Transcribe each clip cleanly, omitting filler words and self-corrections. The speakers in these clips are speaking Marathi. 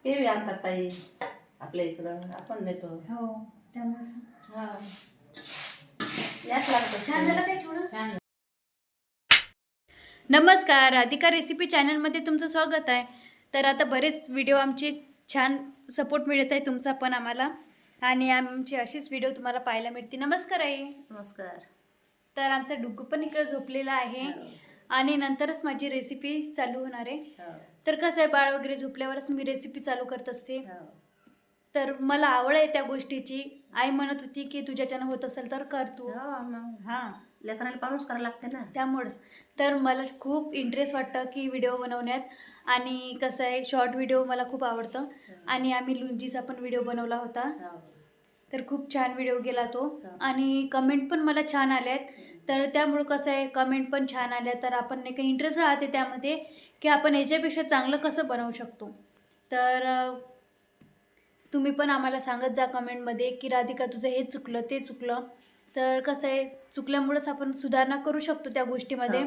ते बी आणतात ताई आपल्या इकडं, आपण नेतो. हो त्यामुळे हा याच लागतं. छान झालं काय चिवडा? छान. नमस्कार, राधिका रेसिपी चॅनलमध्ये तुमचं स्वागत आहे. तर आता बरेच व्हिडिओ आमचे छान सपोर्ट मिळत आहे तुमचा पण आम्हाला, आणि आमची अशीच व्हिडिओ तुम्हाला पाहायला मिळते. नमस्कार आई. नमस्कार. तर आमचा डुग्गू पण इकडे झोपलेला आहे आणि नंतरच माझी रेसिपी चालू होणार आहे. तर कसं आहे, बाळ वगैरे झोपल्यावरच मी रेसिपी चालू करत असते. तर मला आवड आहे त्या गोष्टीची. आई म्हणत होती की तुझ्याच्यानं होत असेल तर कर तू. हां, लेकराला पाऊस करायला लागते ना, त्यामुळेच तर मला खूप इंटरेस्ट वाटतं की व्हिडिओ बनवण्यात. आणि कसं आहे, शॉर्ट व्हिडिओ मला खूप आवडतं. आणि आम्ही लुंजीचा पण व्हिडिओ बनवला होता, तर खूप छान व्हिडिओ गेला तो. आणि कमेंट पण मला छान आल्यात. तर त्यामुळं कसं आहे, कमेंट पण छान आल्या तर आपण नाही काही इंटरेस्ट राहते त्यामध्ये की आपण याच्यापेक्षा चांगलं कसं बनवू शकतो. तर तुम्ही पण आम्हाला सांगत जा कमेंटमध्ये की राधिका तुझं हे चुकलं ते चुकलं. तर कसं आहे, चुकल्यामुळेच आपण सुधारणा करू शकतो त्या गोष्टीमध्ये,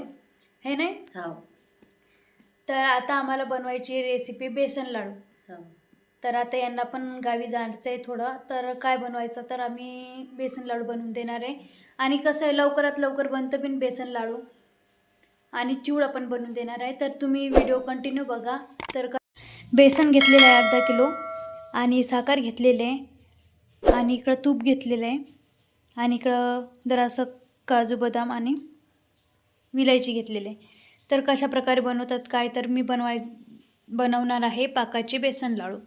हे नाही. तर आता आम्हाला बनवायची रेसिपी बेसन लाडू. तर आता यांना पण गावी जायचं आहे थोडं, तर काय बनवायचं, तर आम्ही बेसन लाडू बनवून देणार आहे. आणि कसं आहे, लवकरात लवकर बनतं पण बेसन लाडू, आणि चिवडा पण बनवून देणार आहे. तर तुम्ही व्हिडिओ कंटिन्यू बघा. तर बेसन घेतलेलं आहे 1/2 किलो, आणि साखर घेतलेले आहे, आणि इकडं तूप घेतलेलं आहे, आणि इकडं जरासं काजू बदाम आणि विलायची घेतलेले आहे. तर कशा प्रकारे बनवतात काय, तर मी बनवणार आहे पाकाचे बेसन लाडू.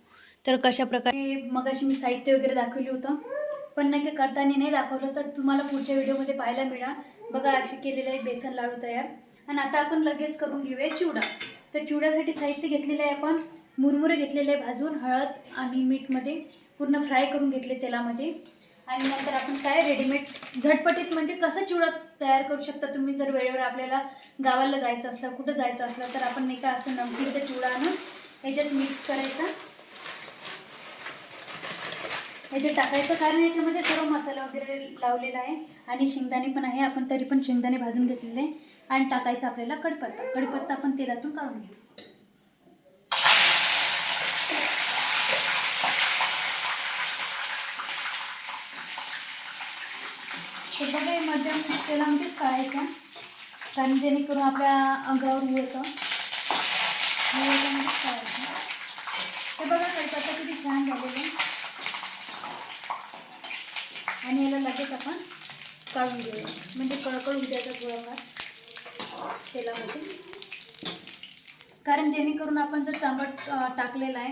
तर कशा प्रकारे, मगाशी मी साहित्य वगैरे दाखवलं होतं पण नाही की करताना नाही दाखवलं, तर तुम्हाला पुढच्या व्हिडिओमध्ये पाहायला मिळा. बघा असे केलेले आहे बेसन लाडू तयार. आणि आता आपण लगेच करून घेऊया चिवडा. तर चिवड्यासाठी साहित्य घेतलेलं आहे आपण मुरमुरे घेतलेले आहे भाजून, हळद आणि मीठमध्ये पूर्ण फ्राय करून घेतले तेलामध्ये. आणि नंतर आपण काय रेडीमेड झटपटीत म्हणजे कसं चिवडा तयार करू शकता तुम्ही. जर वेळेवर आपल्याला गावाला जायचं असलं, कुठं जायचं असलं, तर आपण नाही का असं नमकीनचा चिवडा आणून याच्यात मिक्स करायचा, याच्यात टाकायचं. कारण याच्यामध्ये सर्व मसाला वगैरे लावलेला आहे आणि शेंगदाणे पण आहे. आपण तरी पण शेंगदाणे भाजून घेतलेले आहे. आणि टाकायचं आपल्याला कढीपत्ता. कढीपत्ता आपण तेलातून काढून घेऊ. तर बघा हे मध्यम तेलामध्येच काढायचं, कारण जेणेकरून आपल्या अंगावर उडतं. काढायचं. ते बघा कढीपत्ता किती छान झालेलं आहे. आणि याला लगेच आपण काढून घेऊया, म्हणजे कळकळून द्यायचा थोडाफार तेलामध्ये. कारण जेणेकरून आपण जर चांबट टाकलेला आहे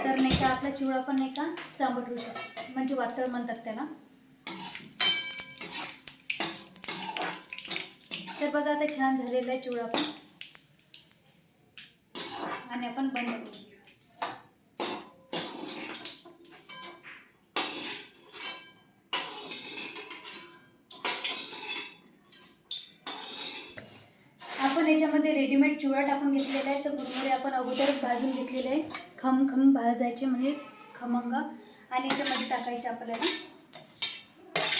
तर नाही का आपला चिवडा पण नाही का चांबट होऊ शकतो, म्हणजे वातळ म्हणतात त्याला. तर बघा आता छान झालेला आहे चिवडा पण, आणि आपण बंद करू. आपण याच्यामध्ये रेडीमेड चिवडा टाकून घेतलेला आहे. तर मुरमुरे आपण अगोदरच भाजून घेतलेले आहे, खमखम भाजायचे म्हणजे खमंग. आणि याच्यामध्ये टाकायचे आपल्याला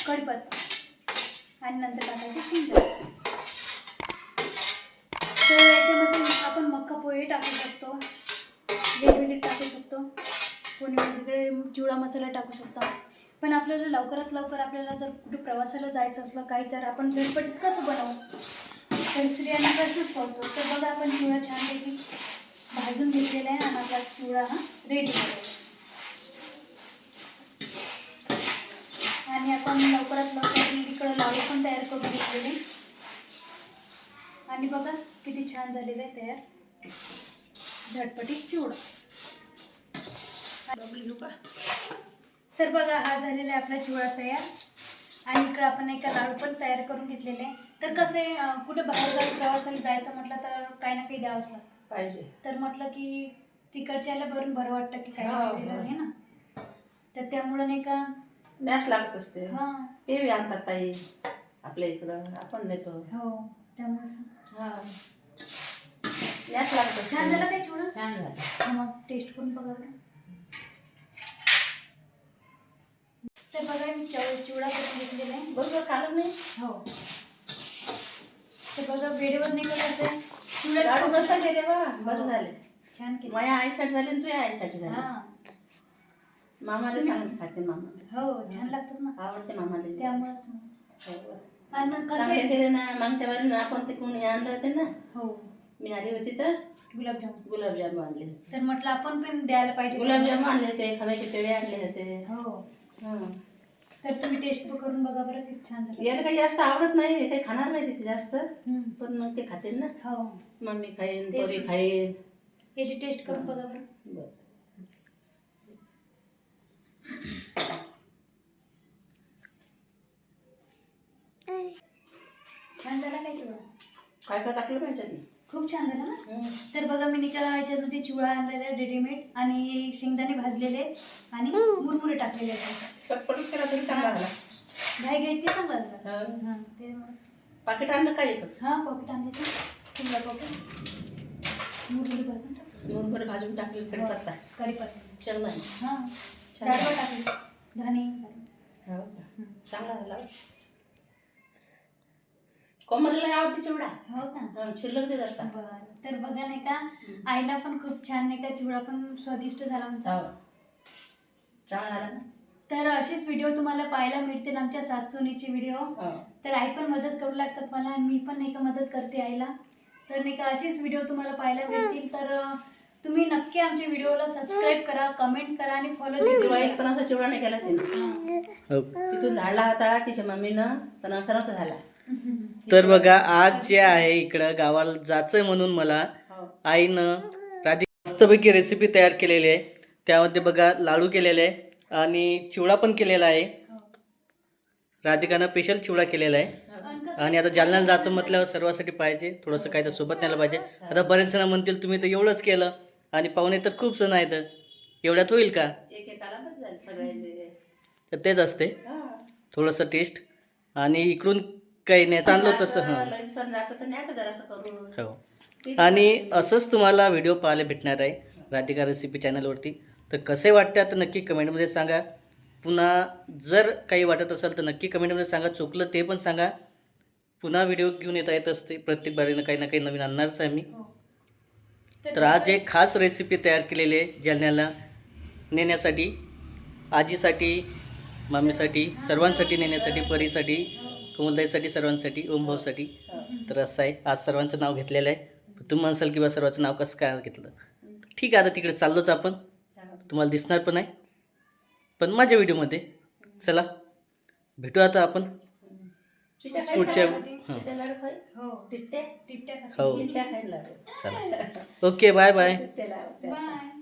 कढीपत्ता, आणि नंतर टाकायचे शेंगदाणे. तर याच्यामध्ये आपण मक्का पोहे टाकू शकतो, वेगवेगळे टाकू शकतो, कोणी वेगवेगळे चिवडा मसाला टाकू शकतो. पण आपल्याला लवकरात लवकर आपल्याला जर कुठे प्रवासाला जायचं असलं काही, तर आपण झटपटीत कसं बनवू, तर स्त्रियांना प्रश्नच पडतो. तर बघा आपण चिवडा छानपैकी भाजून घेतलेला आहे, आणि आपला चिवडा हा रेडी करायचा. आणि आपण लवकरात लवकर इकडं लाडू पण तयार करून घेतलेले, आणि बघा किती छान झालेलं आहे तयार झटपटीत चिवडा. तर बघा हा झालेला आहे आपला चिवडा तयार. आणि इकडं आपण एका लाडू पण तयार करून घेतलेले आहे. तर कसं आहे, कुठे बाहेरगावी प्रवासाला जायचं म्हटलं तर काही ना काही द्यावंच लागतं पाहिजे. तर म्हटलं की तिकडच्याला बरं वाटतं की काही नाही दिलं आहे ना, तर त्यामुळं नाही का न्यास लागतच ते. हां, ते बी आणतात ताई आपल्या इकडं, आपण नेतो. हो त्यामुळेच. न्यास लागतं. छान झालं काय चिवडा? छान झालं. मग टेस्ट करून बघा बरं. तर बघा मी चिवडा करून घेतलेला आहे. बरोबर काढून नाही. हो, तर बघा वेळेवर नाही कसं आहे, लाडू मस्त केले बा, बरं झाले. छान केलं. माझ्या आईसाठी झाली आणि तुझ्या आईसाठी झाली. हा मामाला चांगलं खाते मामा. हो छान लागतात ना आवडते मामाला. त्यामुळेच मग. हो. आणि मग कसं चांगले आहे- केले ना. मागच्या वारी आपण तिकडून हे आणलं होते ना. हो मी आली होती तर गुलाबजामुन गुलाबजाम आणले. तर म्हटलं आपण पण द्यायला पाहिजे. गुलाबजाम आणले होते, खव्याचे पेढे आणले होते. हो हं. तर तुम्ही टेस्ट करून बघा बरं किती छान झालं. याला काही जास्त आवडत नाही, हे काही खाणार नाही तिथे जास्त, हम्म. पण मग ते खाते ना. हो मम्मी खाईन, तेच पोरी ना. खाईन. याची टेस्ट करून बघा बरं. बरं. छान झाला काय चिवडा? काय काय टाकलं पाहिजे आधी? खूप छान झाला ना. हं. तर बघा मी निका याच्यामध्ये चिवडा आणलेला रेडीमेड आणि शेंगदाणे भाजलेले आणि मुरमुरे टाकलेले आहेत. चटपटीत केला तरी चांगला झाला. घाई घाई ते चांगला झाला. हं. हां ते मस्त. पाकिट आणलं काय एकच? हां पॉकेट आणले ते चिवडा पॉकेट मुरमुरे भाजून टाक. मुरमुरे भाजून टाकले, कढीपत्ता, कढीपत्ता शेंगदाणे. हां छान डाळ टाकली धणे. हो का? चांगला झाला. कोमलला आवडते चिवडा. हो का. हं, शिल्लक दे जरासा. बरं तर बघा नाही का आईला पण खूप छान नाही का चिवडा पण स्वादिष्ट झाला म्हणतात. हो. चांगला झाला ना. तर असेच व्हिडिओ तुम्हाला पाहायला मिळतील आमच्या सासूनीचे व्हिडिओ. हो. तर आई पण मदत करू लागतात मला आणि मी पण नाही का मदत करते आईला. तर नाही का असेच व्हिडिओ तुम्हाला पाहायला मिळतील. तर तुम्ही नक्की आमच्या व्हिडिओला सबस्क्राईब करा, कमेंट करा आणि फॉलो तेव्हा एक पण असा चिवडा नाही केला तिने. हो. तिथून धाडला होता तिच्या मम्मीनं, पण असा नव्हता झाला. तर बघा आज जे आहे इकडं गावाला जायचंय म्हणून मला हो. आईनं राधिका मस्तपैकी रेसिपी तयार केलेली आहे. त्यामध्ये बघा लाडू केलेले आहे आणि चिवडा पण केलेला आहे. राधिकानं स्पेशल चिवडा केलेला आहे. आणि आता जालन्याला जायचं म्हटल्यावर सर्वांसाठी पाहिजे थोडंसं काय तर सोबत न्यायला पाहिजे. आता बरेच जण म्हणतील तुम्ही तर एवढंच केलं आणि पाहुणे तर खूप जण आहेत, एवढ्यात होईल का? एक एक आरामच झालं सगळ्यांनी. तर तेच असते हा. थोडंसं टेस्ट. आणि इकडून काही नेता आणलं तसं हां लग्न जायचं तर न्यायचं जरासं करून. हो. आणि असंच तुम्हाला व्हिडिओ पाहायला भेटणार आहे राधिका रेसिपी चॅनलवरती. तर कसे वाटते आता नक्की कमेंटमध्ये सांगा. पुन्हा जर काही वाटत असेल तर नक्की कमेंटमध्ये सांगा. चुकलं ते पण सांगा. पुन्हा व्हिडिओ घेऊन येत असते प्रत्येक बारीनं काही ना काही नवीन आणणारच आहे मी. तर आज एक खास रेसिपी तयार केलेली आहे जालन्याला नेण्यासाठी, आजीसाठी, मम्मीसाठी, सर्वांसाठी नेण्यासाठी, परीसाठी, कोमलताईसाठी, सर्वांसाठी, ओमभाऊसाठी. तर असं आहे आज सर्वांचं नाव घेतलेलं आहे. तुम्ही म्हणसाल किंवा सर्वांचं नाव कसं काय घेतलं. ठीक आहे आता तिकडे चाललोच आपण, तुम्हाला दिसणार पण आहे पण माझ्या व्हिडिओमध्ये. चला भेटू आता आपण चिट्ट्या पुढच्या खायला चिट्ट्या लाडू खाय. हो टिट्ट्या टिपट्या हो चिट्ट्या खायला लाडू. चला ओके बाय बाय. टिट्ट्या लाडू. बाय.